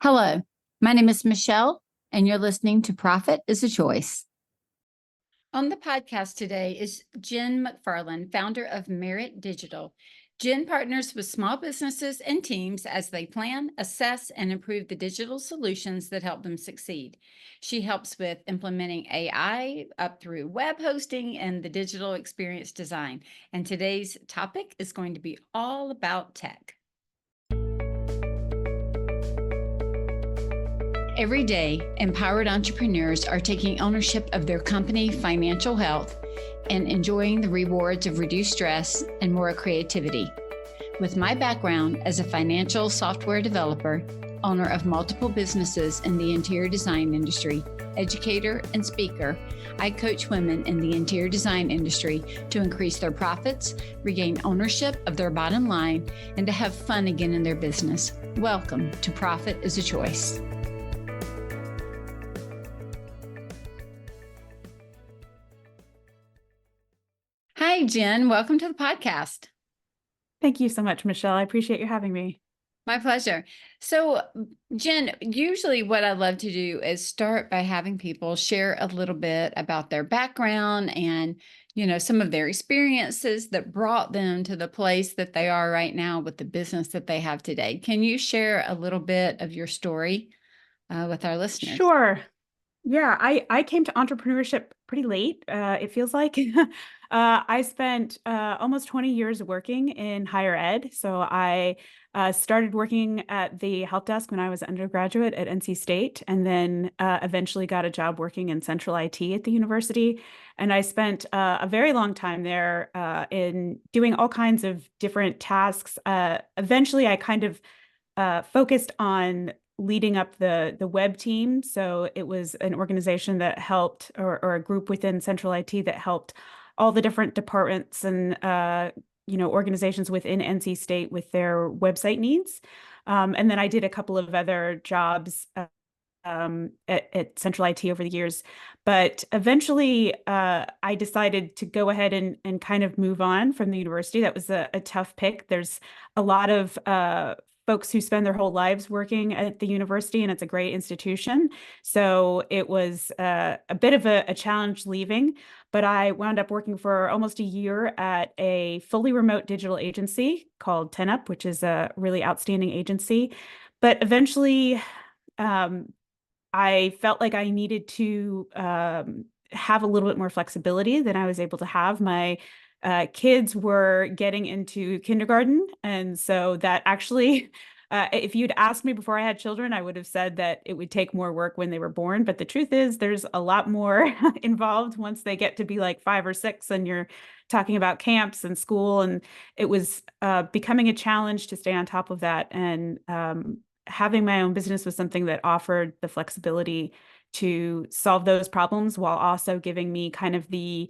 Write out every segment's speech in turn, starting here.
Hello, my name is Michelle, and you're listening to Profit is a Choice. On the podcast today is Jen McFarland, founder of Marit Digital. Jen partners with small businesses and teams as they plan, assess, and improve the digital solutions that help them succeed. She helps with implementing AI up through web hosting and the digital experience design. And today's topic is going to be all about tech. Every day, empowered entrepreneurs are taking ownership of their company financial health and enjoying the rewards of reduced stress and more creativity. With my background as a financial software developer, owner of multiple businesses in the interior design industry, educator, and speaker, I coach women in the interior design industry to increase their profits, regain ownership of their bottom line, and to have fun again in their business. Welcome to Profit is a Choice. Hi, Jen. Welcome to the podcast. Thank you so much, Michelle. I appreciate you having me. My pleasure. So, Jen, usually what I love to do is start by having people share a little bit about their background and, some of their experiences that brought them to the place that they are right now with the business that they have today. Can you share a little bit of your story with our listeners? Sure. Yeah, I came to entrepreneurship pretty late. It feels like I spent almost 20 years working in higher ed. So I started working at the help desk when I was an undergraduate at NC State, and then eventually got a job working in central IT at the university. And I spent a very long time there in doing all kinds of different tasks. Eventually, I kind of focused on leading up the web team. So it was an organization that helped, or a group within Central IT that helped all the different departments and organizations within NC State with their website needs. And then I did a couple of other jobs at Central IT over the years. But eventually I decided to go ahead and kind of move on from the university. That was a tough pick. There's a lot of folks who spend their whole lives working at the university, and it's a great institution. So it was a bit of a challenge leaving, but I wound up working for almost a year at a fully remote digital agency called 10up, which is a really outstanding agency. But eventually, I felt like I needed to have a little bit more flexibility than I was able to have. My kids were getting into kindergarten. And so that actually, if you'd asked me before I had children, I would have said that it would take more work when they were born. But the truth is, there's a lot more involved once they get to be like 5 or 6 and you're talking about camps and school. And it was becoming a challenge to stay on top of that. And having my own business was something that offered the flexibility to solve those problems while also giving me kind of the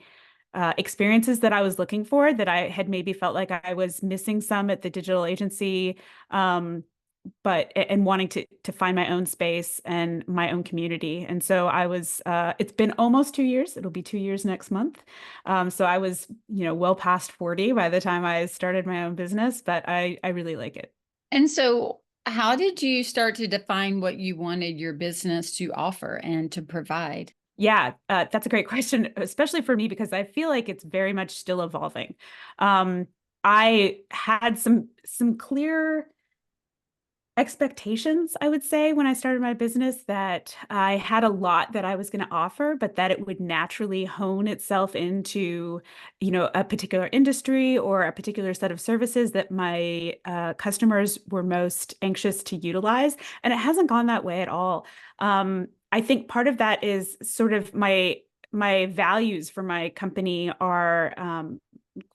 experiences that I was looking for, that I had maybe felt like I was missing some at the digital agency, but wanting to find my own space and my own community. And so I was, it's been almost 2 years. It'll be 2 years next month. So I was, well past 40 by the time I started my own business, but I really like it. And so how did you start to define what you wanted your business to offer and to provide? Yeah, that's a great question, especially for me, because I feel like it's very much still evolving. I had some clear expectations, I would say, when I started my business, that I had a lot that I was going to offer, but that it would naturally hone itself into, a particular industry or a particular set of services that my customers were most anxious to utilize. And it hasn't gone that way at all. I think part of that is sort of my values for my company are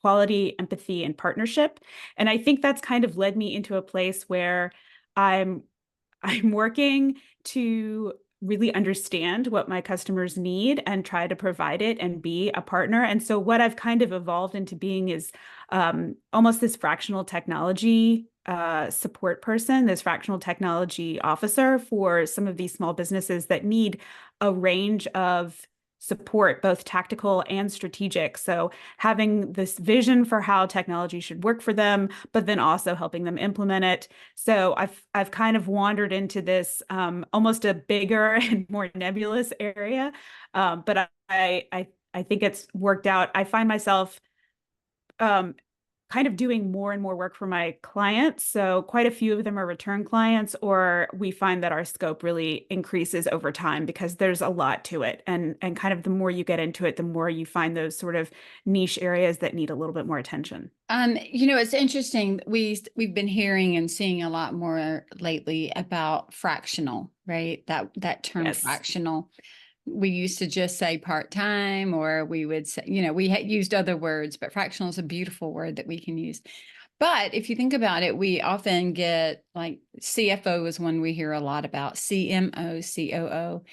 quality, empathy, and partnership. And I think that's kind of led me into a place where I'm working to really understand what my customers need and try to provide it and be a partner. And so what I've kind of evolved into being is almost this fractional technology support person, this fractional technology officer for some of these small businesses that need a range of support, both tactical and strategic. So having this vision for how technology should work for them, but then also helping them implement it. So I've kind of wandered into this almost a bigger and more nebulous area, but I think it's worked out. I find myself um, kind of doing more and more work for my clients. So quite a few of them are return clients, or we find that our scope really increases over time because there's a lot to it. And kind of the more you get into it, the more you find those sort of niche areas that need a little bit more attention. It's interesting. We've been hearing and seeing a lot more lately about fractional, right? That term Yes. fractional. We used to just say part-time, or we would say, we had used other words, but fractional is a beautiful word that we can use. But if you think about it, we often get like CFO is one we hear a lot about, CMO, COO,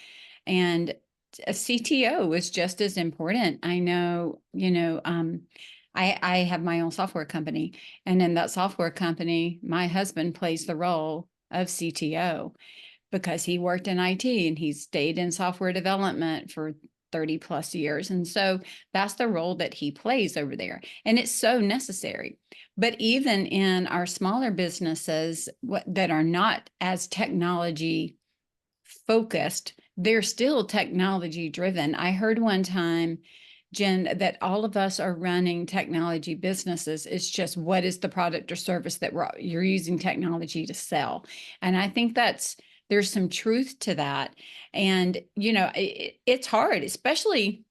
and a CTO is just as important. I know, I have my own software company, and in that software company, my husband plays the role of CTO because he worked in IT and he stayed in software development for 30 plus years. And so that's the role that he plays over there. And it's so necessary. But even in our smaller businesses that are not as technology focused, they're still technology driven. I heard one time, Jen, that all of us are running technology businesses. It's just what is the product or service that you're using technology to sell. And I think there's some truth to that. And, it's hard, especially,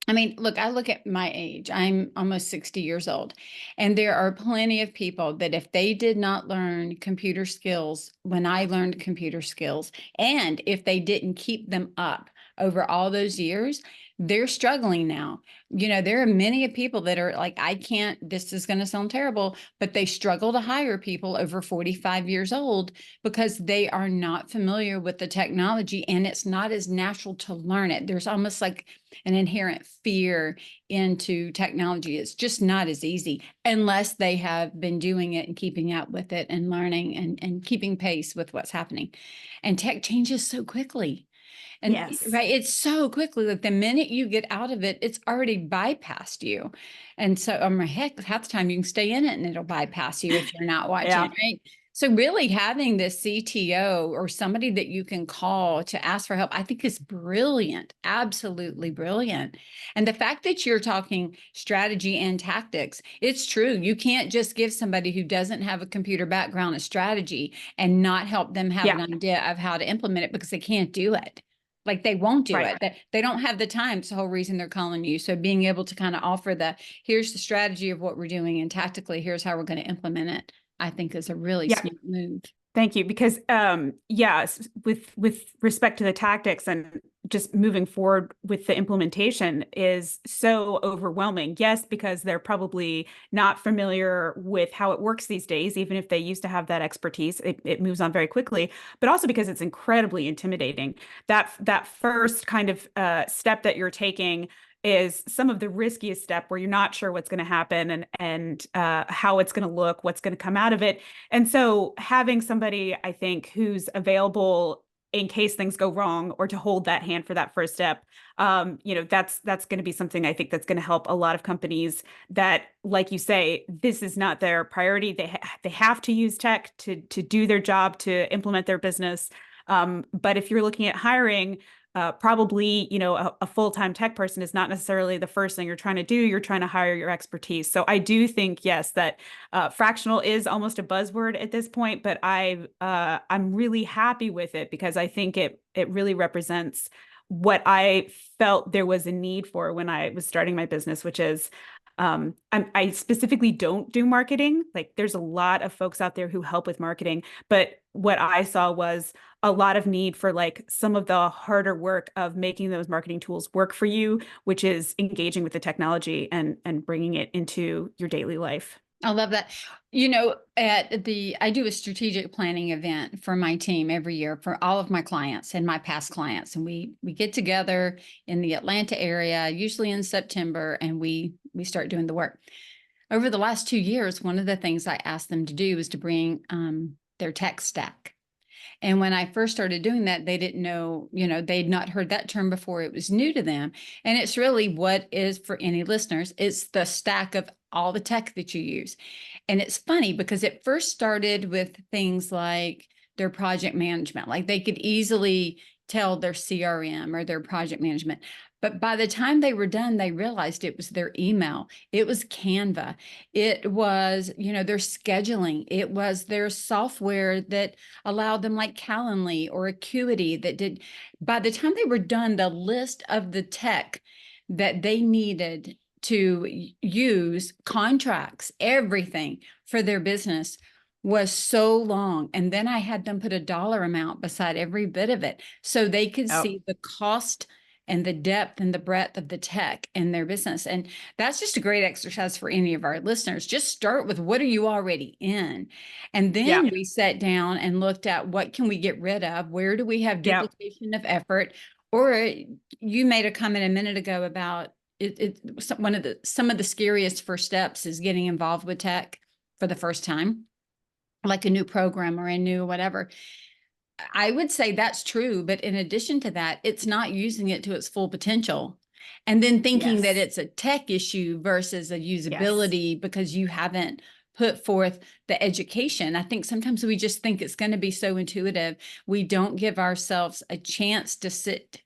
look, I look at my age. I'm almost 60 years old. And there are plenty of people that if they did not learn computer skills when I learned computer skills, and if they didn't keep them up over all those years, they're struggling now. There are many people that are like, this is going to sound terrible, but they struggle to hire people over 45 years old because they are not familiar with the technology, and it's not as natural to learn it. There's almost like an inherent fear into technology. It's just not as easy unless they have been doing it and keeping up with it and learning and keeping pace with what's happening. And tech changes so quickly. And Yes. right, it's so quickly that the minute you get out of it, it's already bypassed you. And so, heck, half the time you can stay in it and it'll bypass you if you're not watching Yeah. it, right? So really having this CTO or somebody that you can call to ask for help, I think is brilliant, absolutely brilliant. And the fact that you're talking strategy and tactics, it's true. You can't just give somebody who doesn't have a computer background a strategy and not help them have Yeah. an idea of how to implement it because they can't do it. Like they won't do Right. it. They don't have the time. It's the whole reason they're calling you. So being able to kind of offer here's the strategy of what we're doing, and tactically, here's how we're going to implement it, I think is a really Yeah. smart move. Thank you. Because yes, with respect to the tactics and just moving forward with the implementation is so overwhelming. Yes, because they're probably not familiar with how it works these days, even if they used to have that expertise, it moves on very quickly, but also because it's incredibly intimidating. That first kind of step that you're taking is some of the riskiest step where you're not sure what's going to happen and how it's going to look, what's going to come out of it. And so having somebody, I think, who's available in case things go wrong or to hold that hand for that first step, that's going to be something I think that's going to help a lot of companies that, like you say, this is not their priority. They have to use tech to do their job, to implement their business. But if you're looking at hiring, probably, a full-time tech person is not necessarily the first thing you're trying to do. You're trying to hire your expertise. So I do think, yes, that fractional is almost a buzzword at this point, but I'm really happy with it because I think it really represents what I felt there was a need for when I was starting my business, which is I specifically don't do marketing. Like there's a lot of folks out there who help with marketing, but what I saw was a lot of need for like some of the harder work of making those marketing tools work for you, which is engaging with the technology and bringing it into your daily life. I love that. I do a strategic planning event for my team every year for all of my clients and my past clients. And we get together in the Atlanta area, usually in September, and we start doing the work. Over the last 2 years, one of the things I asked them to do was to bring their tech stack. And when I first started doing that, they didn't know, they'd not heard that term before. It was new to them. And it's really what is, for any listeners, it's the stack of all the tech that you use. And it's funny because it first started with things like their project management, like they could easily tell their CRM or their project management. But by the time they were done, they realized it was their email. It was Canva. It was, their scheduling. It was their software that allowed them, like Calendly or Acuity, that did. By the time they were done, the list of the tech that they needed to use, contracts, everything for their business was so long. And then I had them put a dollar amount beside every bit of it so they could see the cost and the depth and the breadth of the tech in their business. And that's just a great exercise for any of our listeners. Just start with, what are you already in? And then we sat down and looked at, what can we get rid of? Where do we have duplication of effort? Or you made a comment a minute ago about some of the scariest first steps is getting involved with tech for the first time, like a new program or a new whatever. I would say that's true, but in addition to that, it's not using it to its full potential. And then thinking that it's a tech issue versus a usability because you haven't put forth the education. I think sometimes we just think it's going to be so intuitive. We don't give ourselves a chance to sit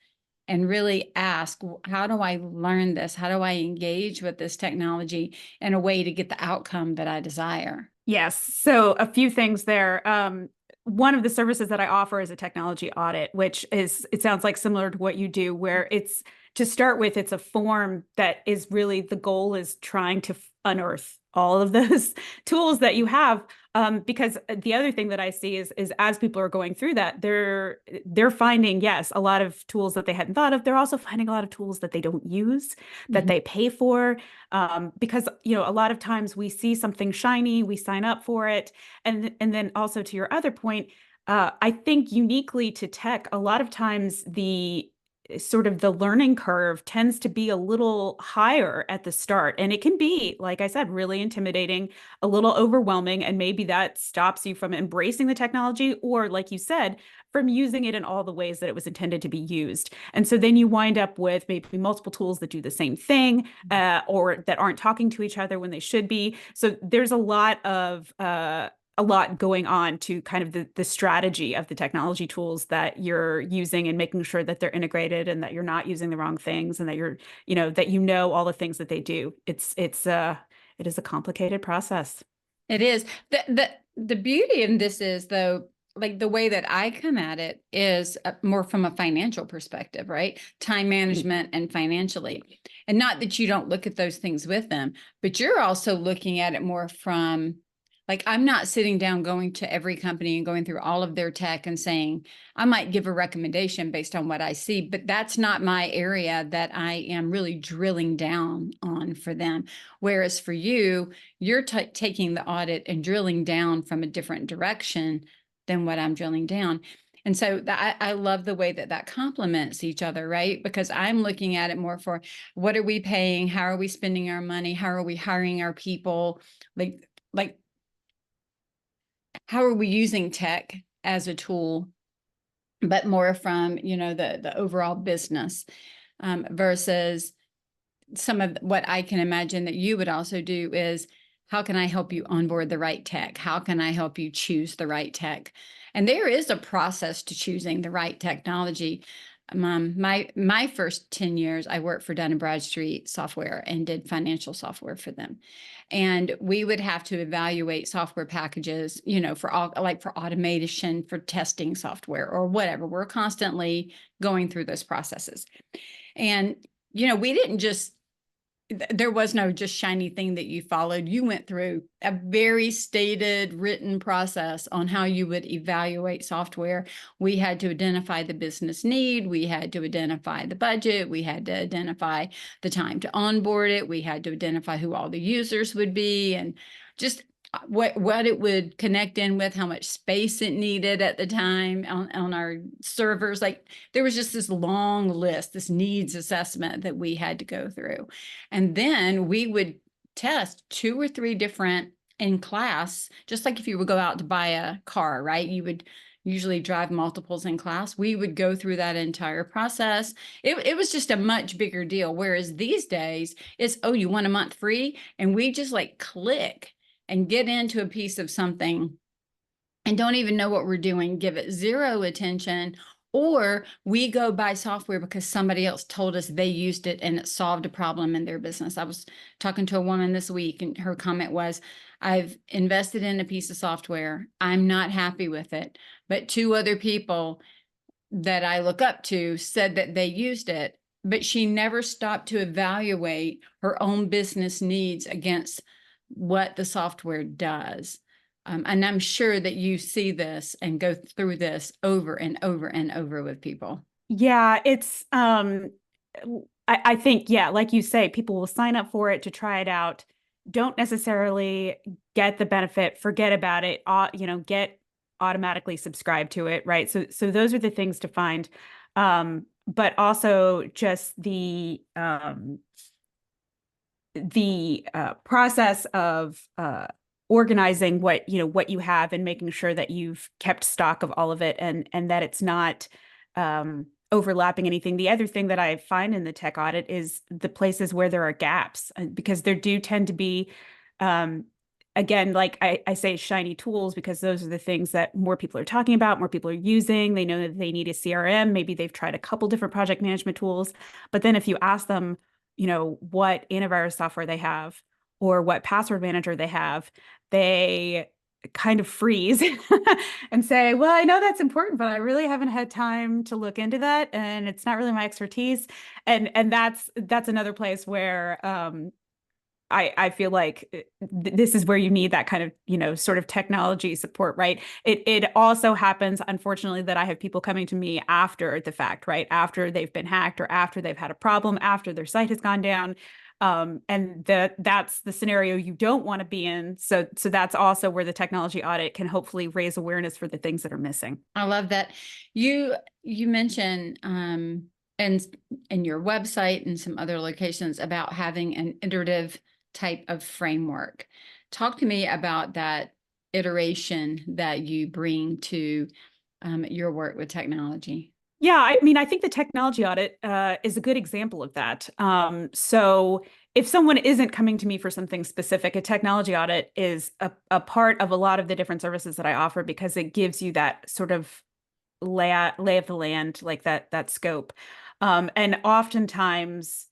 and really ask, how do I learn this? How do I engage with this technology in a way to get the outcome that I desire? Yes. So a few things there. One of the services that I offer is a technology audit, which is, it sounds like similar to what you do, where it's, to start with, it's a form that is really, the goal is trying to unearth all of those tools that you have. Because the other thing that I see is as people are going through that, they're finding, yes, a lot of tools that they hadn't thought of. They're also finding a lot of tools that they don't use, that they pay for. Because, a lot of times we see something shiny, we sign up for it. And then also, to your other point, I think uniquely to tech, a lot of times the learning curve tends to be a little higher at the start. And it can be, like I said, really intimidating, a little overwhelming. And maybe that stops you from embracing the technology, or, like you said, from using it in all the ways that it was intended to be used. And so then you wind up with maybe multiple tools that do the same thing, or that aren't talking to each other when they should be. So there's a lot going on to kind of the strategy of the technology tools that you're using, and making sure that they're integrated and that you're not using the wrong things, and that you're, all the things that they do. It is a complicated process. It is. The beauty in this is, though, like the way that I come at it is more from a financial perspective, right? Time management and financially. And not that you don't look at those things with them, but you're also looking at it more from, like, I'm not sitting down going to every company and going through all of their tech and saying, I might give a recommendation based on what I see, but that's not my area that I am really drilling down on for them. Whereas for you, you're taking the audit and drilling down from a different direction than what I'm drilling down. And so I love the way that complements each other, right? Because I'm looking at it more for, what are we paying? How are we spending our money? How are we hiring our people? Like, how are we using tech as a tool, but more from, the overall business, versus some of what I can imagine that you would also do is, how can I help you onboard the right tech? How can I help you choose the right tech? And there is a process to choosing the right technology. My first 10 years, I worked for Dun & Bradstreet Software and did financial software for them. And we would have to evaluate software packages, for all, like for automation, for testing software or whatever. We're constantly going through those processes. And, we didn't just, there was no just shiny thing that you followed. You went through a very stated written process on how you would evaluate software. We had to identify the business need. We had to identify the budget. We had to identify the time to onboard it. We had to identify who all the users would be, and just what it would connect in with, how much space it needed at the time on our servers. Like, there was just this long list, this needs assessment that we had to go through. And then we would test 2 or 3 different in class, just like if you would go out to buy a car, right? You would usually drive multiples in class. We would go through that entire process. It was just a much bigger deal. Whereas these days it's, oh, you want a month free? And we just like click and get into a piece of something and don't even know what we're doing, give it zero attention, or we go buy software because somebody else told us they used it and it solved a problem in their business. I was talking to a woman this week and her comment was, I've invested in a piece of software. I'm not happy with it, but 2 other people that I look up to said that they used it, but she never stopped to evaluate her own business needs against what the software does. And I'm sure that you see this and go through this over and over and over with people. Yeah, it's I think, yeah, like you say, people will sign up for it to try it out, don't necessarily get the benefit, forget about it, get automatically subscribed to it, right? So those are the things to find. But also just the process of organizing what you have and making sure that you've kept stock of all of it and that it's not overlapping anything. The other thing that I find in the tech audit is the places where there are gaps, because there do tend to be, again, like I say, shiny tools, because those are the things that more people are talking about, more people are using. They know that they need a CRM. Maybe they've tried a couple different project management tools. But then if you ask them, what antivirus software they have or what password manager they have, they kind of freeze and say, well, I know that's important, but I really haven't had time to look into that. And it's not really my expertise. And that's another place where I feel like this is where you need that kind of, sort of technology support, right? It also happens, unfortunately, that I have people coming to me after the fact, right? After they've been hacked or after they've had a problem, after their site has gone down. And that's the scenario you don't want to be in. So that's also where the technology audit can hopefully raise awareness for the things that are missing. I love that. You mentioned and in your website and some other locations about having an iterative type of framework. Talk to me about that iteration that you bring to your work with technology. Yeah, I mean, I think the technology audit is a good example of that. So if someone isn't coming to me for something specific, a technology audit is a part of a lot of the different services that I offer, because it gives you that sort of lay of the land, like that scope. And oftentimes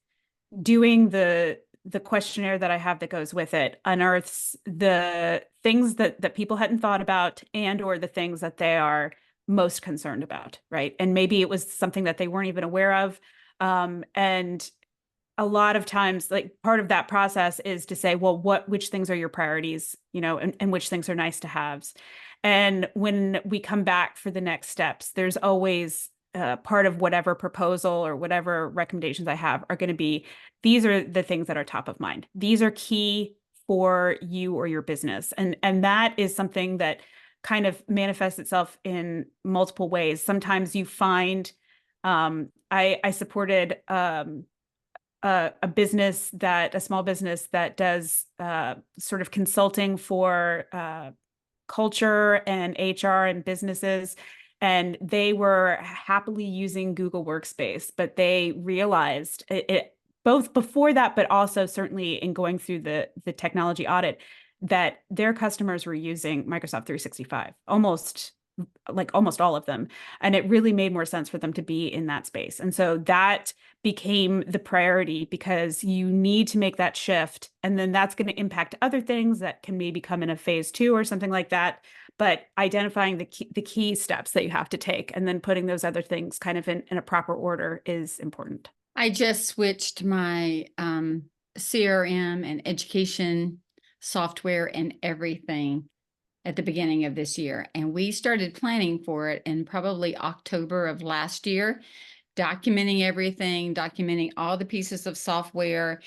doing the questionnaire that I have that goes with it unearths the things that people hadn't thought about and or the things that they are most concerned about, right? And maybe it was something that they weren't even aware of. And a lot of times, like, part of that process is to say, well, which things are your priorities, and which things are nice to haves. And when we come back for the next steps, there's always part of whatever proposal or whatever recommendations I have are going to be, these are the things that are top of mind. These are key for you or your business. And that is something that kind of manifests itself in multiple ways. Sometimes you find, I supported a small business that does sort of consulting for culture and HR and businesses. And they were happily using Google Workspace, but they realized it both before that, but also certainly in going through the technology audit, that their customers were using Microsoft 365, almost all of them. And it really made more sense for them to be in that space. And so that became the priority, because you need to make that shift. And then that's going to impact other things that can maybe come in a phase 2 or something like that. But identifying the key steps that you have to take and then putting those other things kind of in a proper order is important. I just switched my CRM and education software and everything at the beginning of this year. And we started planning for it in probably October of last year, documenting everything, documenting all the pieces of software,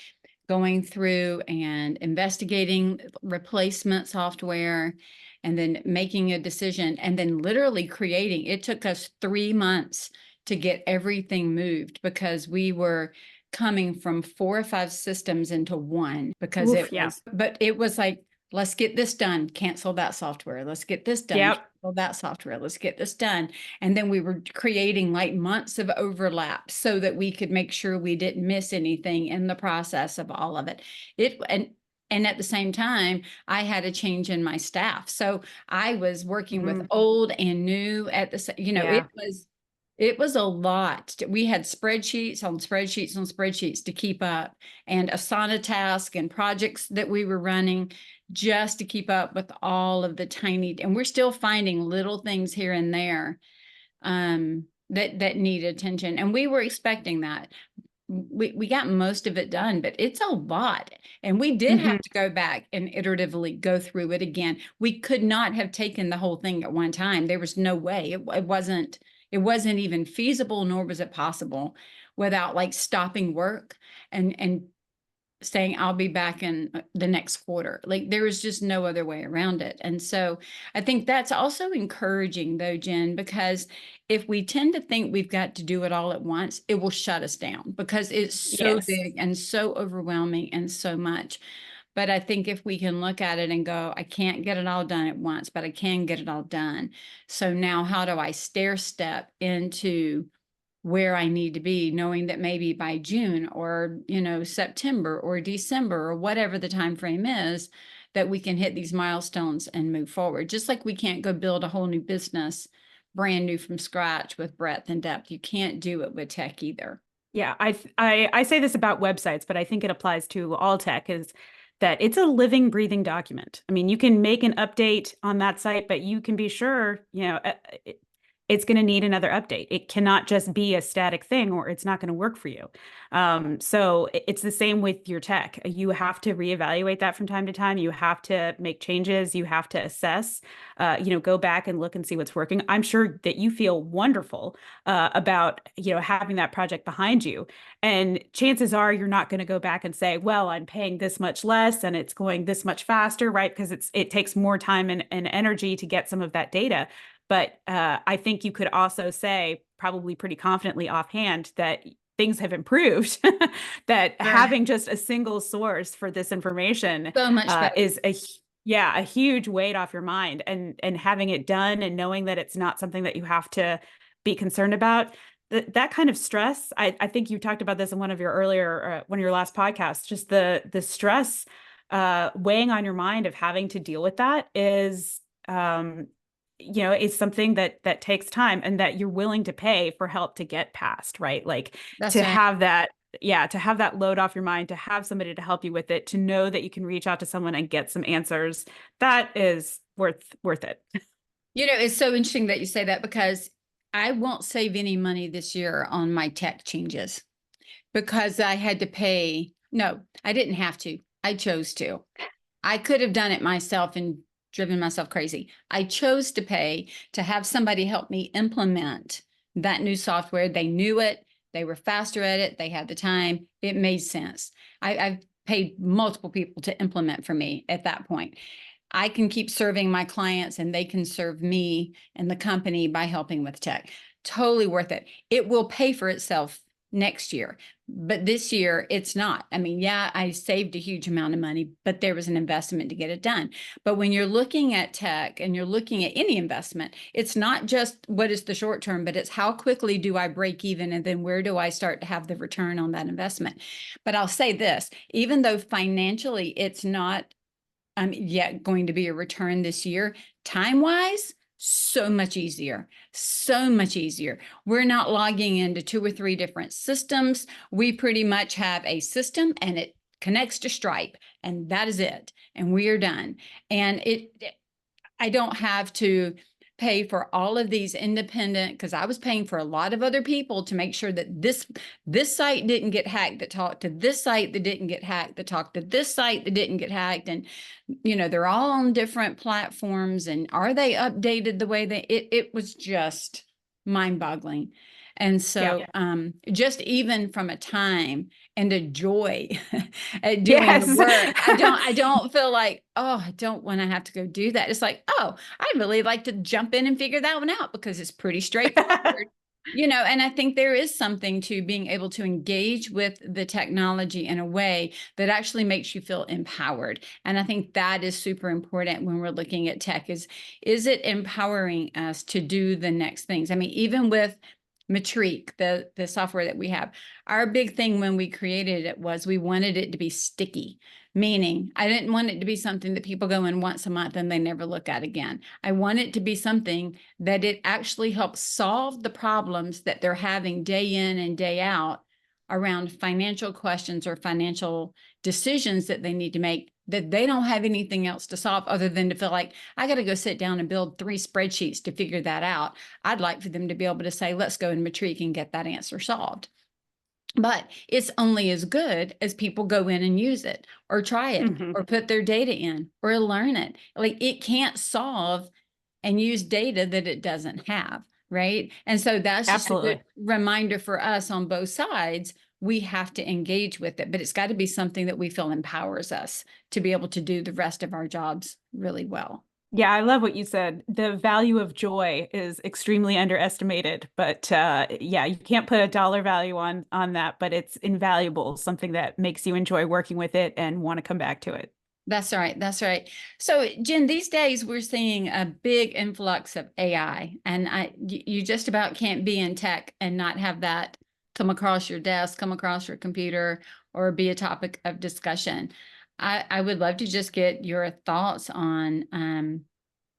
going through and investigating replacement software, and then making a decision, and then literally creating. It took us 3 months to get everything moved, because we were coming from 4 or 5 systems into one, because but it was like let's get this done, cancel that software. Let's get this done, Yep. cancel that software. Let's get this done. And then we were creating like months of overlap so that we could make sure we didn't miss anything in the process of all of it. And at the same time, I had a change in my staff. So I was working with old and new at the, Yeah. it was a lot. We had spreadsheets on spreadsheets on spreadsheets to keep up, and Asana tasks and projects that we were running just to keep up with all of the tiny, and we're still finding little things here and there that need attention. And we were expecting that. We got most of it done, but it's a lot. And we did have to go back and iteratively go through it again. We could not have taken the whole thing at one time. There was no way. It wasn't even feasible, nor was it possible without like stopping work and saying, I'll be back in the next quarter. Like there was just no other way around it. And so I think that's also encouraging though, Jen, because if we tend to think we've got to do it all at once, it will shut us down because it's so Yes. big and so overwhelming and so much. But I think if we can look at it and go, I can't get it all done at once, but I can get it all done. So now how do I stair step into where I need to be, knowing that maybe by June or, September or December or whatever the time frame is, that we can hit these milestones and move forward. Just like we can't go build a whole new business brand new from scratch with breadth and depth. You can't do it with tech either. Yeah, I say this about websites, but I think it applies to all tech, is that it's a living, breathing document. I mean, you can make an update on that site, but you can be sure, it's going to need another update. It cannot just be a static thing or it's not going to work for you. So it's the same with your tech. You have to reevaluate that from time to time. You have to make changes. You have to assess, go back and look and see what's working. I'm sure that you feel wonderful about, having that project behind you. And chances are you're not going to go back and say, well, I'm paying this much less and it's going this much faster, right? Because it takes more time and energy to get some of that data. But I think you could also say, probably pretty confidently offhand, that things have improved, that having just a single source for this information so much better. Is a huge weight off your mind, and having it done and knowing that it's not something that you have to be concerned about. That kind of stress, I think you talked about this in one of your last podcasts, just the stress weighing on your mind of having to deal with that is it's something that takes time, and that you're willing to pay for help to get past, right? Like That's to right. have that, to have that load off your mind, to have somebody to help you with it, to know that you can reach out to someone and get some answers, that is worth it. It's so interesting that you say that, because I won't save any money this year on my tech changes because I had to pay. No, I didn't have to. I chose to. I could have done it myself and driven myself crazy. I chose to pay to have somebody help me implement that new software. They knew it. They were faster at it. They had the time. It made sense. I've paid multiple people to implement for me at that point. I can keep serving my clients and they can serve me and the company by helping with tech. Totally worth it. It will pay for itself next year, but this year it's not. I mean, yeah, I saved a huge amount of money, but there was an investment to get it done. But when you're looking at tech and you're looking at any investment, it's not just what is the short term, but it's how quickly do I break even, and then where do I start to have the return on that investment. But I'll say this, even though financially it's not yet going to be a return this year, time-wise, so much easier, so much easier. We're not logging into 2 or 3 different systems. We pretty much have a system and it connects to Stripe, and that is it. And we are done. And I don't have to pay for all of these independent, because I was paying for a lot of other people to make sure that this site didn't get hacked, that talked to this site that didn't get hacked, that talked to this site that didn't get hacked. And, they're all on different platforms, and are they updated the way it was just mind boggling. And so just even from a time and a joy at doing the work, I don't feel like, oh, I don't want to have to go do that. It's like, oh, I really like to jump in and figure that one out because it's pretty straightforward. And I think there is something to being able to engage with the technology in a way that actually makes you feel empowered. And I think that is super important when we're looking at tech is it empowering us to do the next things? I mean, even with Matrique, the software that we have, our big thing when we created it was we wanted it to be sticky. Meaning, I didn't want it to be something that people go in once a month and they never look at again. I want it to be something that it actually helps solve the problems that they're having day in and day out around financial questions or financial decisions that they need to make, that they don't have anything else to solve other than to feel like, I got to go sit down and build 3 spreadsheets to figure that out. I'd like for them to be able to say, let's go in Matrique and get that answer solved. But it's only as good as people go in and use it or try it or put their data in or learn it. Like, it can't solve and use data that it doesn't have, right? And so that's just a good reminder for us on both sides. We have to engage with it, but it's got to be something that we feel empowers us to be able to do the rest of our jobs really well. Yeah, I love what you said. The value of joy is extremely underestimated, but yeah, you can't put a dollar value on that, but it's invaluable, something that makes you enjoy working with it and want to come back to it. That's right. That's right. So, Jen, these days we're seeing a big influx of AI, and you just about can't be in tech and not have that come across your desk, come across your computer, or be a topic of discussion. I would love to just get your thoughts on, I mean,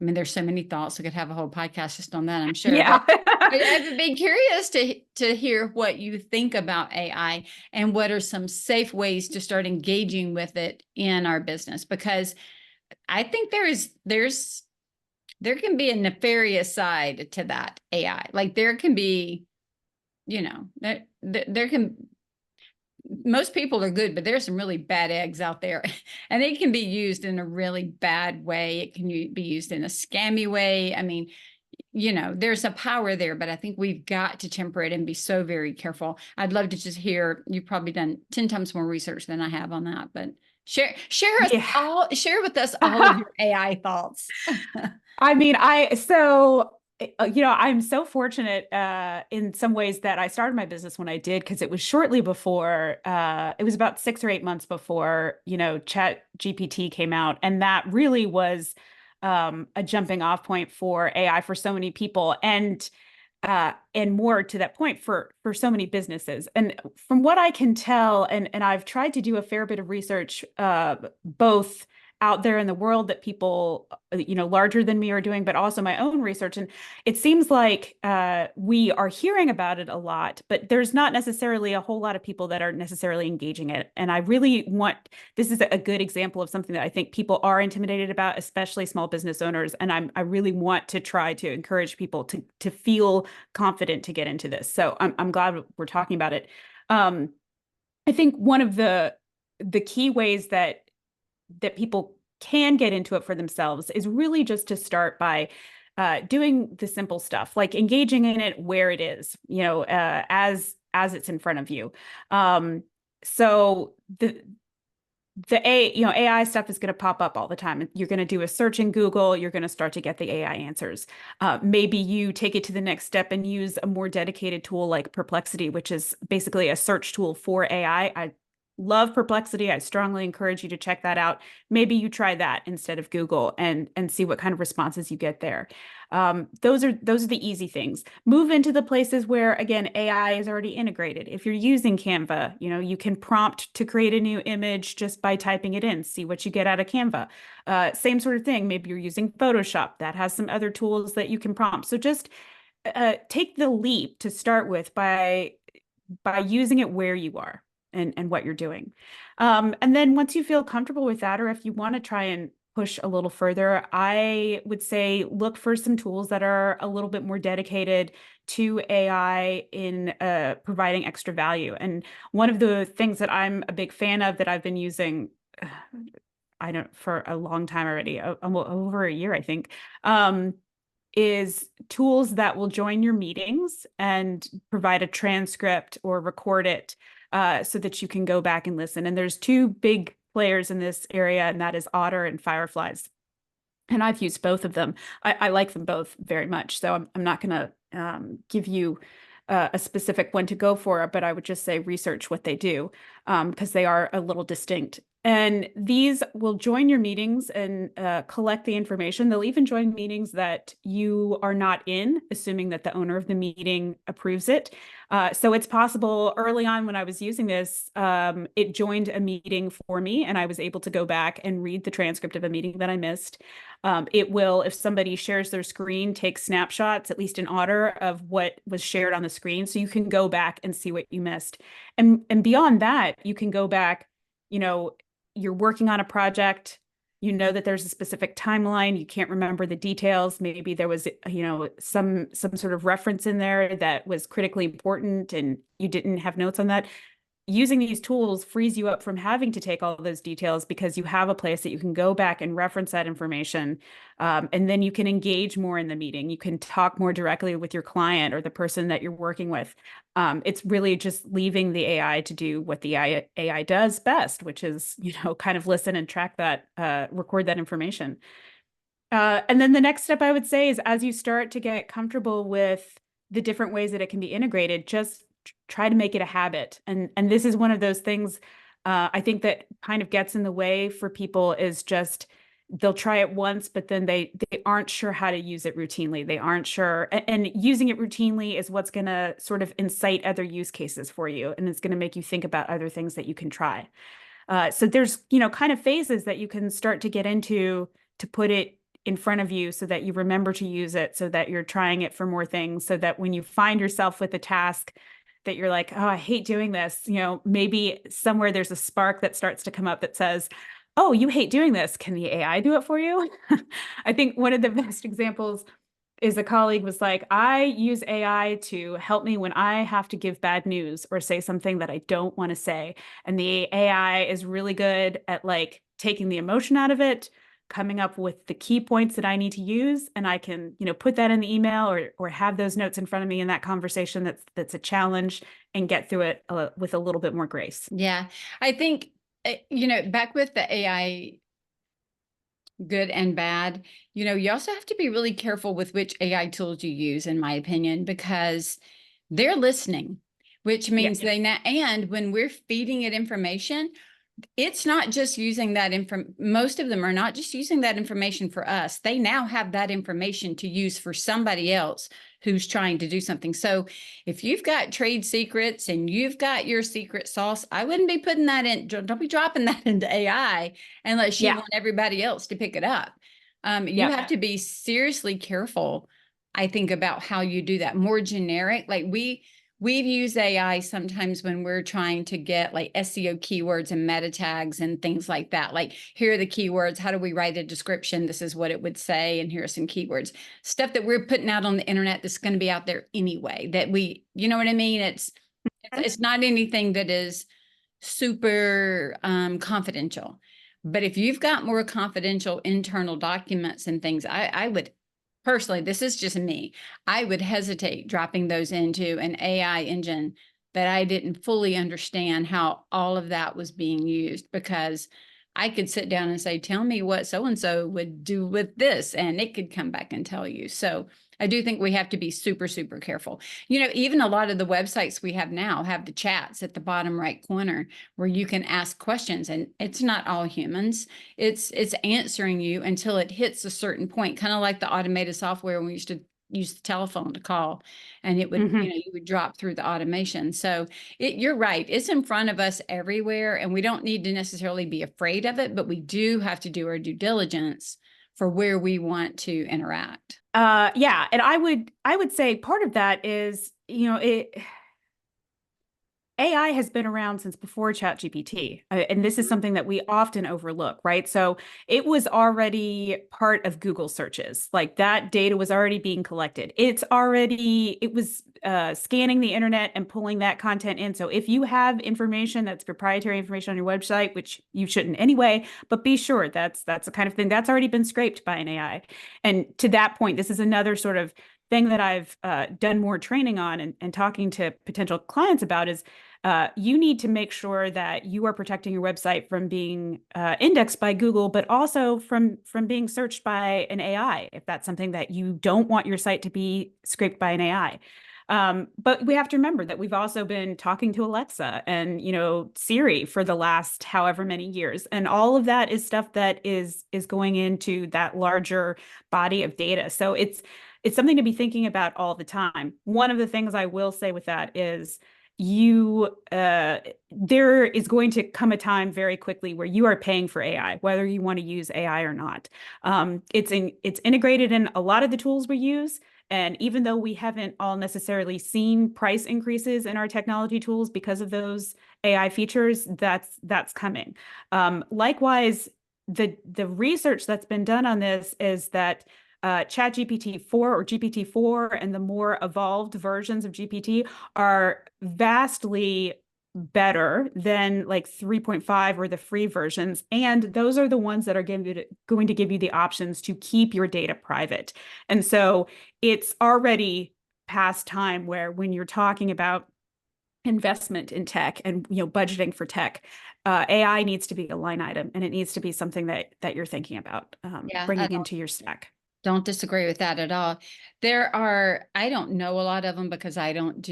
there's so many thoughts. We could have a whole podcast just on that, I'm sure. Yeah. I'd be curious to hear what you think about AI and what are some safe ways to start engaging with it in our business, because I think there can be a nefarious side to that AI. Like, there can be, there can, most people are good, but there's some really bad eggs out there, and it can be used in a really bad way. It can be used in a scammy way. I mean, there's a power there, but I think we've got to temper it and be so very careful. I'd love to just hear, you've probably done 10 times more research than I have on that, but share with us all of your AI thoughts. I mean, I'm so fortunate in some ways that I started my business when I did, because it was shortly before, it was about 6 or 8 months before, Chat GPT came out. And that really was a jumping off point for AI for so many people. And more to that point for so many businesses. And from what I can tell, and I've tried to do a fair bit of research, both out there in the world that people, larger than me are doing, but also my own research. And it seems like we are hearing about it a lot, but there's not necessarily a whole lot of people that are necessarily engaging it. And I really this is a good example of something that I think people are intimidated about, especially small business owners. And I really want to try to encourage people to feel confident to get into this. So I'm glad we're talking about it. I think one of the key ways that people can get into it for themselves is really just to start by doing the simple stuff, like engaging in it where it is, as it's in front of you. So AI stuff is going to pop up all the time. You're going to do a search in Google. You're going to start to get the AI answers. Maybe you take it to the next step and use a more dedicated tool like Perplexity, which is basically a search tool for AI. I love Perplexity. I strongly encourage you to check that out. Maybe you try that instead of Google and see what kind of responses you get there. Those are the easy things. Move into the places where, again, AI is already integrated. If you're using Canva, you can prompt to create a new image just by typing it in, see what you get out of Canva. Same sort of thing. Maybe you're using Photoshop. That has some other tools that you can prompt. So just take the leap to start with by using it where you are and what you're doing. And then once you feel comfortable with that, or if you want to try and push a little further, I would say look for some tools that are a little bit more dedicated to AI in providing extra value. And one of the things that I'm a big fan of that I've been using, for a long time already, over a year, I think, is tools that will join your meetings and provide a transcript or record it so that you can go back and listen. And there's 2 big players in this area, and that is Otter and Fireflies. And I've used both of them. I like them both very much. So I'm not going to give you a specific one to go for, but I would just say research what they do, because they are a little distinct. And these will join your meetings and collect the information. They'll even join meetings that you are not in, assuming that the owner of the meeting approves it. So it's possible early on when I was using this, it joined a meeting for me, and I was able to go back and read the transcript of a meeting that I missed. It will, if somebody shares their screen, take snapshots, at least in order, of what was shared on the screen. So you can go back and see what you missed. And beyond that, you can go back, you're working on a project, that there's a specific timeline, you can't remember the details. Maybe there was, some sort of reference in there that was critically important and you didn't have notes on that. Using these tools frees you up from having to take all those details, because you have a place that you can go back and reference that information. And then you can engage more in the meeting. You can talk more directly with your client or the person that you're working with. It's really just leaving the AI to do what the AI does best, which is, kind of listen and track that, record that information. And then the next step I would say is, as you start to get comfortable with the different ways that it can be integrated, just try to make it a habit. And this is one of those things I think that kind of gets in the way for people, is just they'll try it once, but then they aren't sure how to use it routinely. They aren't sure. And using it routinely is what's going to sort of incite other use cases for you. And it's going to make you think about other things that you can try. So there's, kind of phases that you can start to get into to put it in front of you so that you remember to use it, so that you're trying it for more things, so that when you find yourself with a task that you're like, oh, I hate doing this, maybe somewhere there's a spark that starts to come up that says, oh, you hate doing this. Can the AI do it for you? I think one of the best examples is a colleague was like, I use AI to help me when I have to give bad news or say something that I don't want to say. And the AI is really good at like taking the emotion out of it, coming up with the key points that I need to use, and I can, put that in the email or have those notes in front of me in that conversation that's a challenge, and get through it with a little bit more grace. Yeah, I think, back with the AI, good and bad, you also have to be really careful with which AI tools you use, in my opinion, because they're listening, which means and when we're feeding it information, it's not just using that most of them are not just using that information for us. They now have that information to use for somebody else who's trying to do something. So if you've got trade secrets and you've got your secret sauce, I wouldn't be putting that in. Don't be dropping that into AI unless you want everybody else to pick it up. You have to be seriously careful, I think, about how you do that. More generic, like we've used AI sometimes when we're trying to get like SEO keywords and meta tags and things like that. Like, here are the keywords. How do we write a description? This is what it would say. And here are some keywords, stuff that we're putting out on the internet that's going to be out there anyway, that we, you know what I mean? It's not anything that is super confidential. But if you've got more confidential internal documents and things, I would personally, this is just me, I would hesitate dropping those into an AI engine that I didn't fully understand how all of that was being used, because I could sit down and say, tell me what so-and-so would do with this, and it could come back and tell you. So I do think we have to be super, super careful. Even a lot of the websites we have now have the chats at the bottom right corner where you can ask questions, and it's not all humans. It's answering you until it hits a certain point, kind of like the automated software when we used to use the telephone to call, and it would, you would drop through the automation. So you're right. It's in front of us everywhere, and we don't need to necessarily be afraid of it, but we do have to do our due diligence for where we want to interact. Yeah. And I would say part of that is, AI has been around since before ChatGPT, and this is something that we often overlook, right? So it was already part of Google searches. Like, that data was already being collected. It was scanning the internet and pulling that content in. So if you have information that's proprietary information on your website, which you shouldn't anyway, but be sure that's the kind of thing that's already been scraped by an AI. And to that point, this is another sort of thing that I've done more training on and talking to potential clients about is you need to make sure that you are protecting your website from being indexed by Google, but also from being searched by an AI, if that's something that you don't want your site to be scraped by an AI. But we have to remember that we've also been talking to Alexa and, Siri for the last however many years. And all of that is stuff that is going into that larger body of data. So it's something to be thinking about all the time. One of the things I will say with that is there is going to come a time very quickly where you are paying for AI, whether you want to use AI or not. It's integrated in a lot of the tools we use. And even though we haven't all necessarily seen price increases in our technology tools because of those AI features, that's coming. Likewise, the research that's been done on this is that ChatGPT-4 or GPT-4 and the more evolved versions of GPT are vastly better than like 3.5 or the free versions. And those are the ones that are going to give you the options to keep your data private. And so it's already past time where when you're talking about investment in tech and budgeting for tech, AI needs to be a line item, and it needs to be something that you're thinking about Yeah, bringing into your stack. don't disagree with that at all. I don't know a lot of them because I don't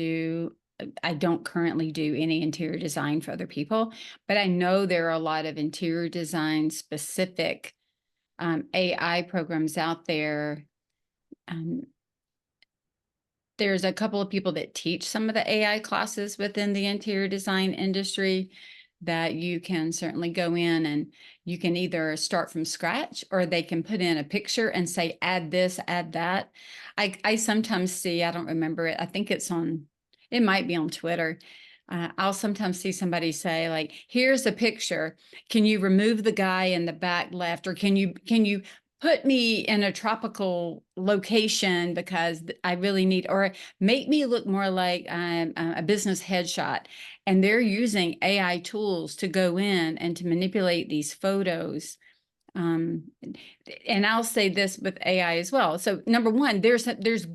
currently do any interior design for other people, but I know there are a lot of interior design specific AI programs out there. There's a couple of people that teach some of the AI classes within the interior design industry that you can certainly go in and you can either start from scratch or they can put in a picture and say, add this, add that. I sometimes see, I don't remember it. I think it might be on Twitter. I'll sometimes see somebody say like, here's a picture. Can you remove the guy in the back left? Or can you put me in a tropical location because I really need, or make me look more like a business headshot. And they're using AI tools to go in and to manipulate these photos. And I'll say this with AI as well. So number one, there's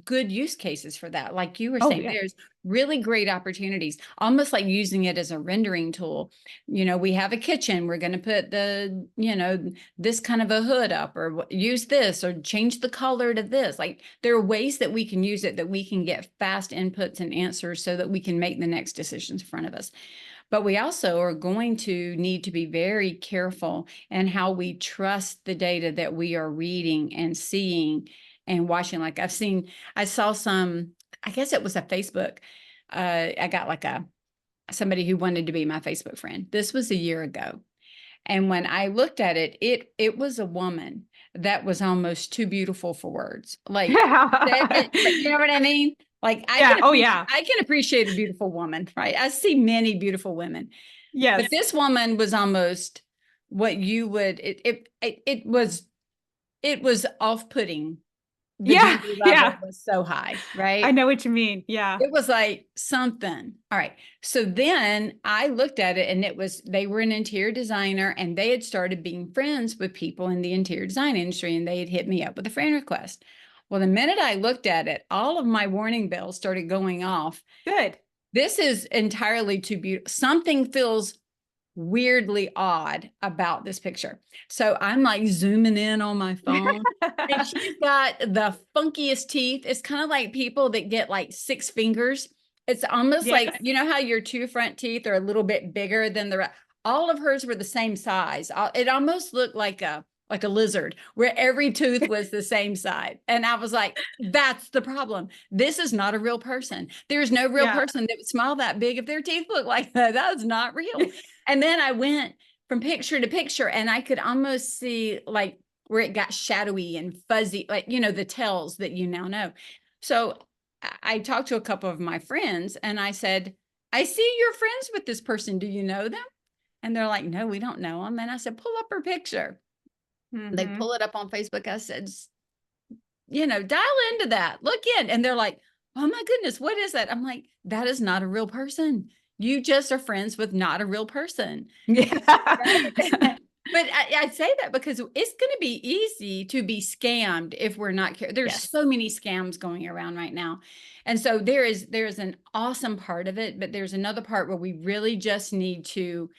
good use cases for that. Like you were Oh, saying, yeah. there's really great opportunities, almost like using it as a rendering tool. We have a kitchen, we're going to put this kind of a hood up or use this or change the color to this. Like there are ways that we can use it, that we can get fast inputs and answers so that we can make the next decisions in front of us. But we also are going to need to be very careful in how we trust the data that we are reading and seeing and watching. Like I saw some, I guess it was a Facebook. I got like somebody who wanted to be my Facebook friend. This was a year ago. And when I looked at it, it was a woman that was almost too beautiful for words. Like, you know what I mean? Like Yeah. Oh, yeah. I can appreciate a beautiful woman, right? I see many beautiful women, Yes. but this woman was almost what you would. It was off-putting. The Yeah. beauty level Yeah. was so high, right? I know what you mean. Yeah. It was like something. All right. So then I looked at it and they were an interior designer and they had started being friends with people in the interior design industry and they had hit me up with a friend request. Well, the minute I looked at it, all of my warning bells started going off. Good. This is entirely too beautiful. Something feels weirdly odd about this picture. So I'm like zooming in on my phone and she's got the funkiest teeth. It's kind of like people that get like 6 fingers. It's almost Yes. like, how your 2 front teeth are a little bit bigger than the rest. All of hers were the same size. It almost looked like a lizard where every tooth was the same size. And I was like, that's the problem. This is not a real person. There's no real person that would smile that big if their teeth look like that. That is not real. And then I went from picture to picture and I could almost see like where it got shadowy and fuzzy, like, the tells that you now know. So I talked to a couple of my friends and I said, I see you're friends with this person. Do you know them? And they're like, no, we don't know them. And I said, pull up her picture. Mm-hmm. They pull it up on Facebook. I said, dial into that, look in. And they're like, oh my goodness, what is that? I'm like, that is not a real person. You just are friends with not a real person. Yeah. Right? But I say that because it's going to be easy to be scammed if we're not careful. There's so many scams going around right now. And so there's an awesome part of it, but there's another part where we really just need to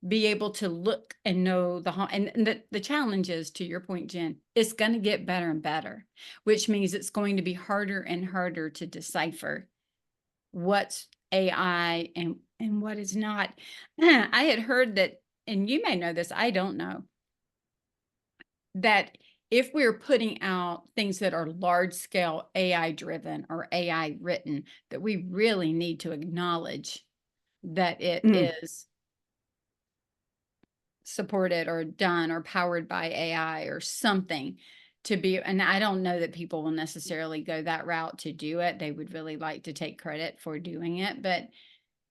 be able to look and know and the challenge is, to your point, Jen, it's going to get better and better, which means it's going to be harder and harder to decipher what's AI and what is not. I had heard that, and you may know this, I don't know, that if we're putting out things that are large scale AI driven or AI written, that we really need to acknowledge that it is supported or done or powered by AI or something to be. And I don't know that people will necessarily go that route to do it. They would really like to take credit for doing it. But,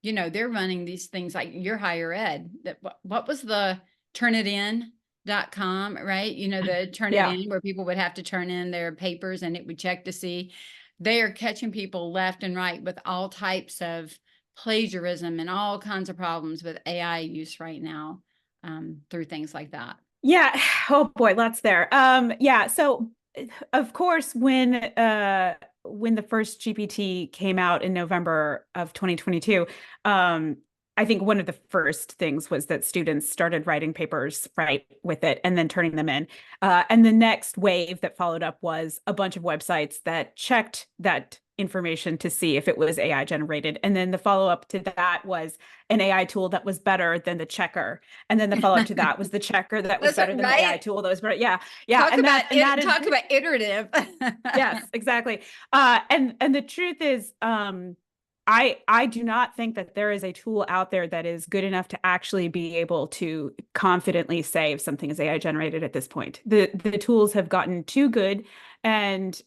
you know, they're running these things like your higher ed. That what was the turnitin.com, right? You know, the Turnitin where people would have to turn in their papers and it would check to see. They are catching people left and right with all types of plagiarism and all kinds of problems with AI use right now. Through things like that. Yeah. Oh boy, lots there. Yeah. So of course, when the first GPT came out in November of 2022, I think one of the first things was that students started writing papers right with it and then turning them in. And the next wave that followed up was a bunch of websites that checked that information to see if it was AI generated. And then the follow-up to that was an AI tool that was better than the checker. And then the follow-up to that was the checker that was better than the AI tool that was better. Yeah. Yeah. Talk about iterative. Yes, exactly. And the truth is, I do not think that there is a tool out there that is good enough to actually be able to confidently say if something is AI generated at this point. The tools have gotten too good, and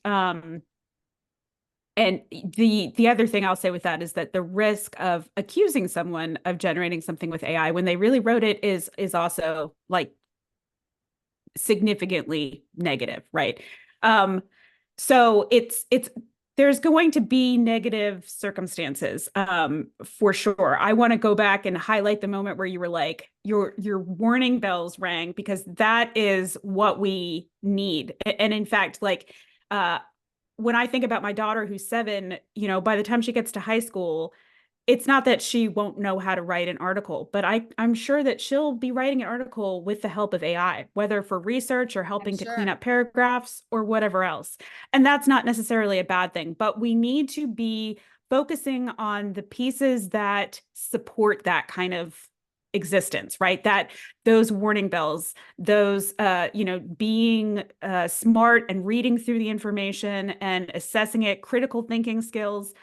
the other thing I'll say with that is that the risk of accusing someone of generating something with AI when they really wrote it is also like significantly negative, right? So it's there's going to be negative circumstances, for sure. I want to go back and highlight the moment where you were like, your warning bells rang, because that is what we need. And in fact, like, when I think about my daughter who's 7, you know, by the time she gets to high school, it's not that she won't know how to write an article, but I'm sure that she'll be writing an article with the help of AI, whether for research or helping to clean up paragraphs or whatever else. And that's not necessarily a bad thing, but we need to be focusing on the pieces that support that kind of existence, right? That those warning bells, those, you know, being smart and reading through the information and assessing it, critical thinking skills,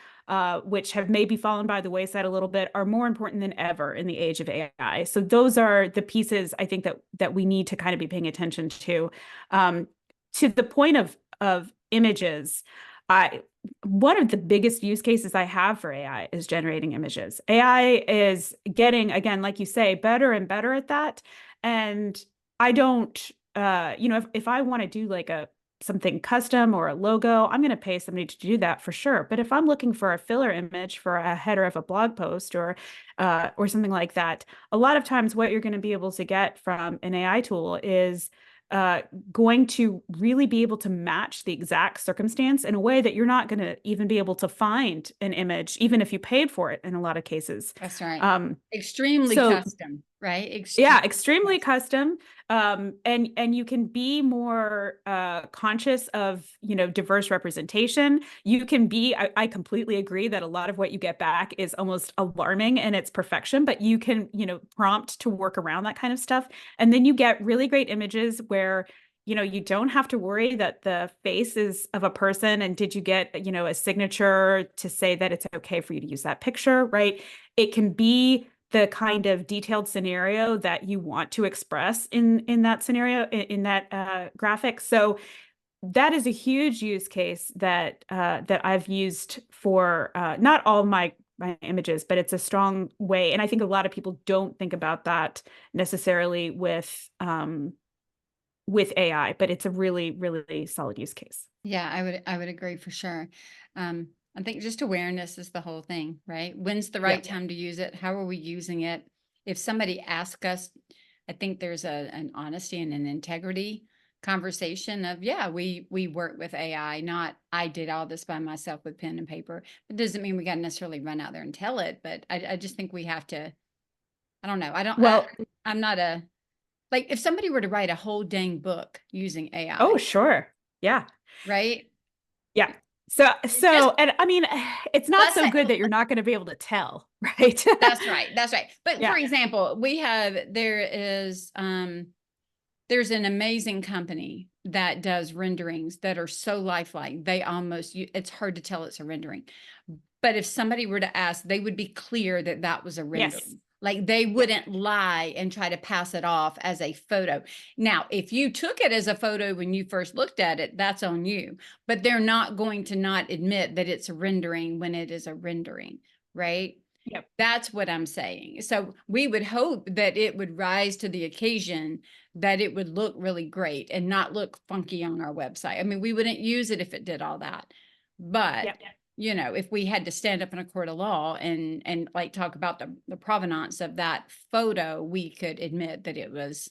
which have maybe fallen by the wayside a little bit, are more important than ever in the age of AI. So those are the pieces I think that we need to kind of be paying attention to. To the point of images, one of the biggest use cases I have for AI is generating images. AI is getting, again, like you say, better and better at that. And I don't, you know, if I want to do like something custom or a logo, I'm going to pay somebody to do that for sure. But if I'm looking for a filler image for a header of a blog post or something like that, a lot of times what you're going to be able to get from an AI tool is going to really be able to match the exact circumstance in a way that you're not going to even be able to find an image, even if you paid for it in a lot of cases. That's right. Extremely custom, right? Extremely custom. And you can be more conscious of, you know, diverse representation. You can be, I completely agree that a lot of what you get back is almost alarming in its perfection, but you can, you know, prompt to work around that kind of stuff. And then you get really great images where, you know, you don't have to worry that the face is of a person. And did you get, you know, a signature to say that it's okay for you to use that picture, right? It can be the kind of detailed scenario that you want to express in that scenario, in that graphic. So that is a huge use case that I've used for not all my images, but it's a strong way. And I think a lot of people don't think about that necessarily with AI, but it's a really, really solid use case. Yeah, I would agree for sure. I think just awareness is the whole thing, right? When's the right time to use it? How are we using it? If somebody asks us, I think there's an honesty and an integrity conversation of, yeah, we work with AI, not I did all this by myself with pen and paper. It doesn't mean we got to necessarily run out there and tell it, but I just think we have to, I don't know. I'm not like if somebody were to write a whole dang book using AI. Oh, sure. Yeah. Right? Yeah. And I mean, it's not Let's so say, good that you're not going to be able to tell, right? that's right. That's right. But Yeah. for example, there's an amazing company that does renderings that are so lifelike. It's hard to tell it's a rendering. But if somebody were to ask, they would be clear that that was a Yes. rendering. Like they wouldn't lie and try to pass it off as a photo. Now, if you took it as a photo when you first looked at it, that's on you. But they're not going to not admit that it's a rendering when it is a rendering, right? Yep. That's what I'm saying. So we would hope that it would rise to the occasion, that it would look really great and not look funky on our website. I mean, we wouldn't use it if it did all that. But Yep. if we had to stand up in a court of law and like talk about the provenance of that photo, we could admit that it was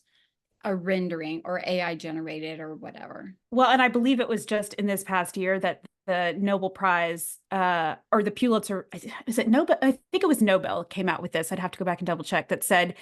a rendering or AI generated or whatever. Well, and I believe it was just in this past year that the Nobel Prize or the Pulitzer, is it Nobel? I think it was Nobel came out with this. I'd have to go back and double check, that said,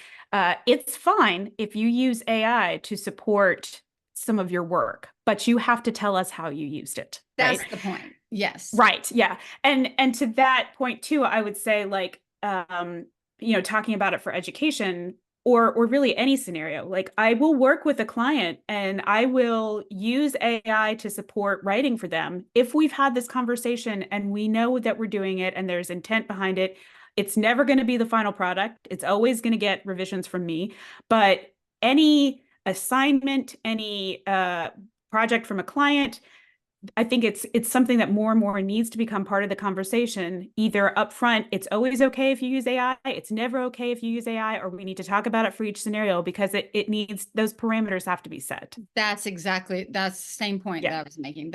it's fine if you use AI to support some of your work, but you have to tell us how you used it. That's right? the point. Yes. Right. Yeah. And to that point too, I would say like, talking about it for education or really any scenario, like I will work with a client and I will use AI to support writing for them. If we've had this conversation and we know that we're doing it and there's intent behind it, it's never going to be the final product. It's always going to get revisions from me, but any assignment, any project from a client, I think it's something that more and more needs to become part of the conversation, either upfront, it's always okay if you use AI, it's never okay if you use AI, or we need to talk about it for each scenario because it needs, those parameters have to be set. That's the same point that I was making.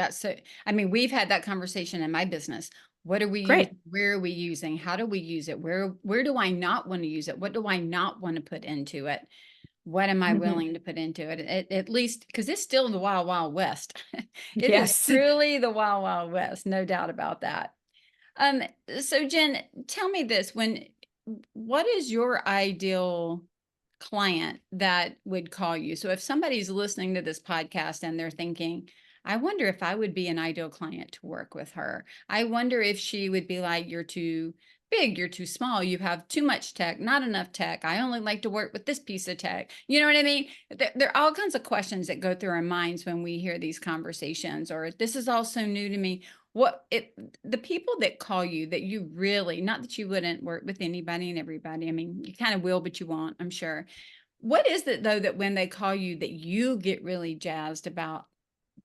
I mean, we've had that conversation in my business. What are we Great. using? Where are we using? How do we use it? Where do I not want to use it? What do I not want to put into it? What am I willing to put into it? At least, because it's still the wild, wild west. It is Yes. truly the wild, wild west. No doubt about that. So Jen, tell me this, what is your ideal client that would call you? So if somebody's listening to this podcast and they're thinking, I wonder if I would be an ideal client to work with her. I wonder if she would be like, you're too big, you're too small, you have too much tech, not enough tech. I only like to work with this piece of tech. You know what I mean? There are all kinds of questions that go through our minds when we hear these conversations, or this is all so new to me. The people that call you that you really, not that you wouldn't work with anybody and everybody. I mean, you kind of will, but you won't, I'm sure. What is it though, that when they call you that you get really jazzed about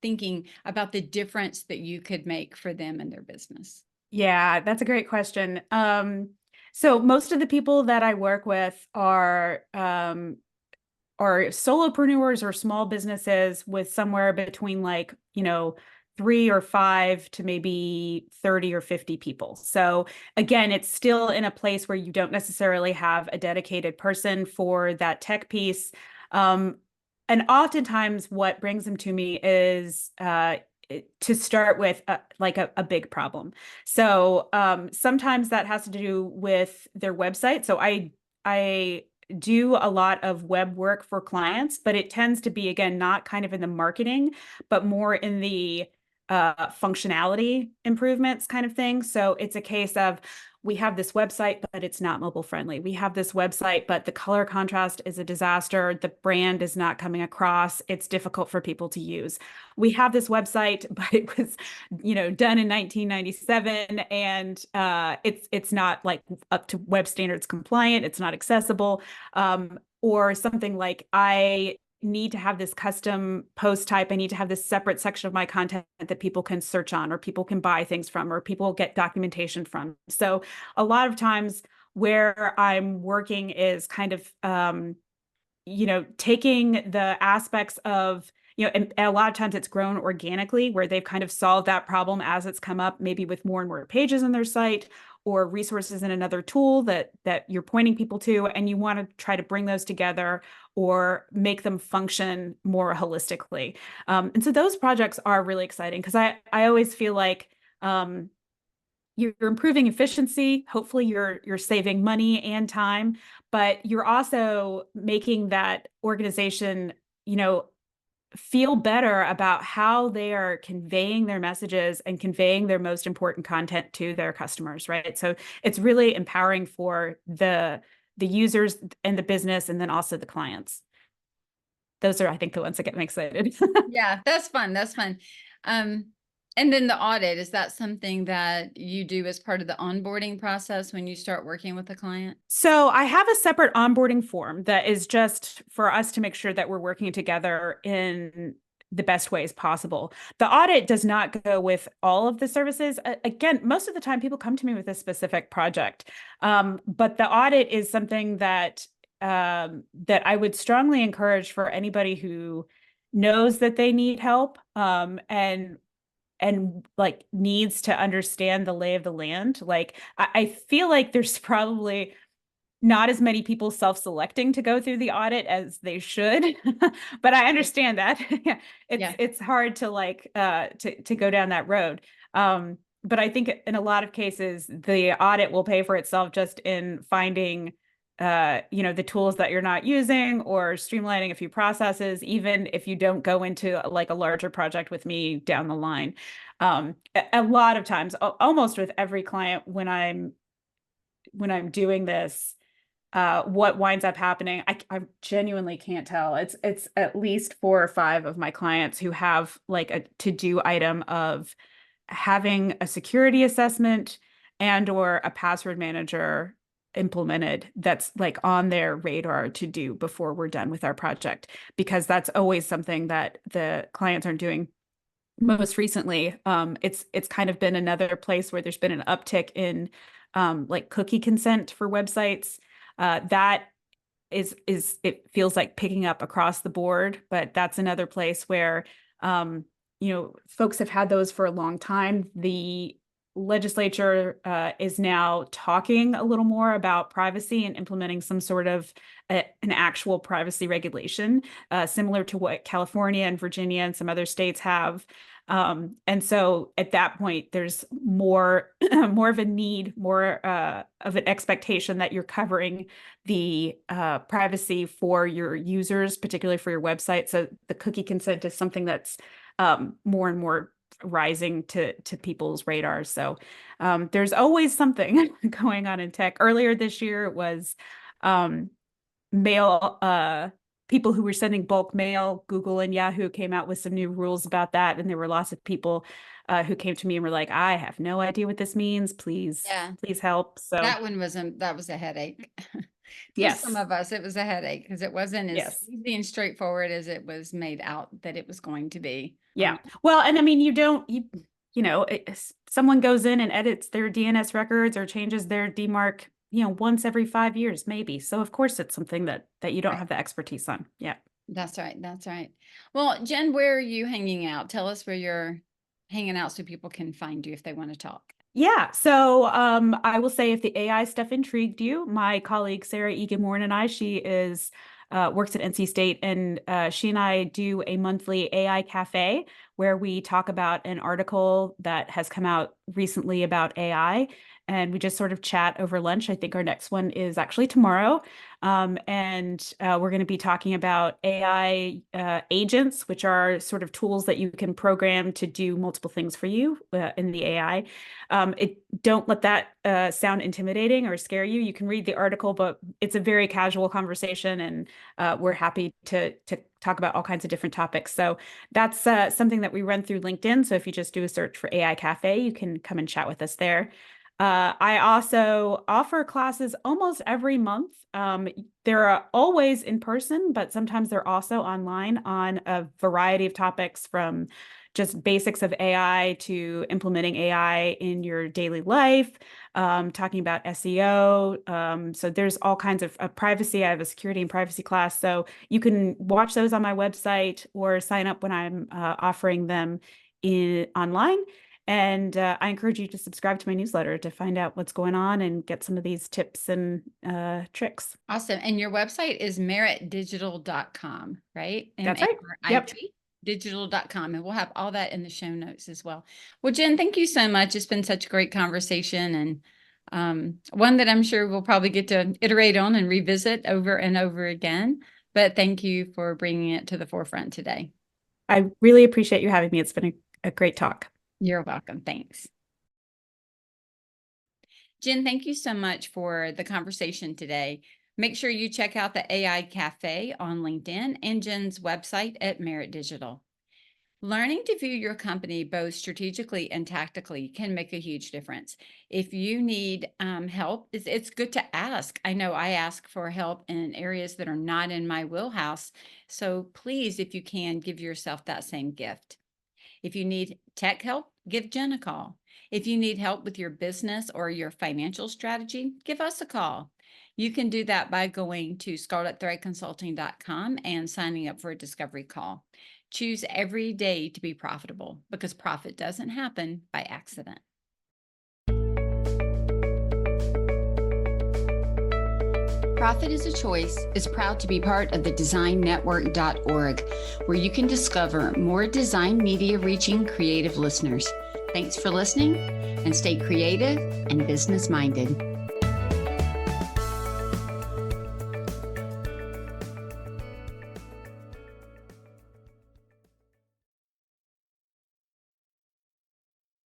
thinking about the difference that you could make for them and their business? Yeah, that's a great question. So most of the people that I work with are solopreneurs or small businesses with somewhere between like, 3 or 5 to maybe 30 or 50 people. So again, it's still in a place where you don't necessarily have a dedicated person for that tech piece. And oftentimes what brings them to me is to start with a big problem. So sometimes that has to do with their website. So I do a lot of web work for clients, but it tends to be, again, not kind of in the marketing, but more in the functionality improvements kind of thing. So it's a case of, we have this website, but it's not mobile friendly. We have this website, but the color contrast is a disaster. The brand is not coming across. It's difficult for people to use. We have this website, but it was, done in 1997, and it's not like up to web standards compliant. It's not accessible. Or something like, I need to have this custom post type. I need to have this separate section of my content that people can search on, or people can buy things from, or people get documentation from. So a lot of times where I'm working is kind of, taking the aspects of, and a lot of times it's grown organically, where they've kind of solved that problem as it's come up, maybe with more and more pages on their site or resources in another tool that you're pointing people to, and you want to try to bring those together or make them function more holistically. And so those projects are really exciting, because I always feel like you're improving efficiency. Hopefully you're saving money and time, but you're also making that organization, feel better about how they are conveying their messages and conveying their most important content to their customers, right? So it's really empowering for the users and the business, and then also the clients. Those are, I think, the ones that get me excited. Yeah, that's fun. That's fun. And then the audit, is that something that you do as part of the onboarding process when you start working with a client? So I have a separate onboarding form that is just for us to make sure that we're working together in the best ways possible. The audit does not go with all of the services. Again, most of the time people come to me with a specific project. But the audit is something that that I would strongly encourage for anybody who knows that they need help, and like needs to understand the lay of the land. Like I feel like there's probably not as many people self-selecting to go through the audit as they should. But I understand that. It's hard to like to go down that road. But I think in a lot of cases the audit will pay for itself just in finding the tools that you're not using, or streamlining a few processes, even if you don't go into like a larger project with me down the line. A lot of times, almost with every client, when I'm doing this, what winds up happening, I genuinely can't tell. It's at least 4 or 5 of my clients who have like a to-do item of having a security assessment and or a password manager implemented that's like on their radar to do before we're done with our project, because that's always something that the clients aren't doing. Most recently, it's kind of been another place where there's been an uptick in like cookie consent for websites. That is it feels like picking up across the board, but that's another place where folks have had those for a long time. The legislature is now talking a little more about privacy and implementing some sort of an actual privacy regulation, similar to what California and Virginia and some other states have. And so at that point, there's more of a need, more of an expectation that you're covering the privacy for your users, particularly for your website. So the cookie consent is something that's more and more rising to people's radars. So there's always something going on in tech. Earlier this year, it was mail. People who were sending bulk mail. Google and Yahoo came out with some new rules about that, and there were lots of people who came to me and were like, "I have no idea what this means. Please help." So that one that was a headache. Yes, for some of us, it was a headache because it wasn't as easy and straightforward as it was made out that it was going to be. Yeah. Well, and I mean, someone goes in and edits their DNS records or changes their DMARC, once every 5 years, maybe. So of course it's something that you don't have the expertise on. Yeah. That's right. That's right. Well, Jen, where are you hanging out? Tell us where you're hanging out so people can find you if they want to talk. Yeah. So I will say, if the AI stuff intrigued you, my colleague Sarah Egan-Warren and I, she is works at NC State, and she and I do a monthly AI cafe where we talk about an article that has come out recently about AI, and we just sort of chat over lunch. I think our next one is actually tomorrow. And we're going to be talking about AI agents, which are sort of tools that you can program to do multiple things for you in the AI. Don't let that sound intimidating or scare you. You can read the article, but it's a very casual conversation, and we're happy to talk about all kinds of different topics. So that's something that we run through LinkedIn. So if you just do a search for AI Cafe, you can come and chat with us there. I also offer classes almost every month. They're always in person, but sometimes they're also online on a variety of topics, from just basics of AI to implementing AI in your daily life, talking about SEO. So there's all kinds of privacy. I have a security and privacy class. So you can watch those on my website or sign up when I'm offering them online. And I encourage you to subscribe to my newsletter to find out what's going on and get some of these tips and tricks. Awesome. And your website is maritdigital.com, right? That's right. Yep. Digital.com. And we'll have all that in the show notes as well. Well, Jen, thank you so much. It's been such a great conversation, and one that I'm sure we'll probably get to iterate on and revisit over and over again. But thank you for bringing it to the forefront today. I really appreciate you having me. It's been a great talk. You're welcome. Thanks. Jen, thank you so much for the conversation today. Make sure you check out the AI Cafe on LinkedIn and Jen's website at Marit Digital. Learning to view your company both strategically and tactically can make a huge difference. If you need help, it's good to ask. I know I ask for help in areas that are not in my wheelhouse. So please, if you can, give yourself that same gift. If you need tech help, give Jen a call. If you need help with your business or your financial strategy, give us a call. You can do that by going to scarletthreadconsulting.com and signing up for a discovery call. Choose every day to be profitable, because profit doesn't happen by accident. Profit is a Choice is proud to be part of the designnetwork.org, where you can discover more design media reaching creative listeners. Thanks for listening, and stay creative and business minded.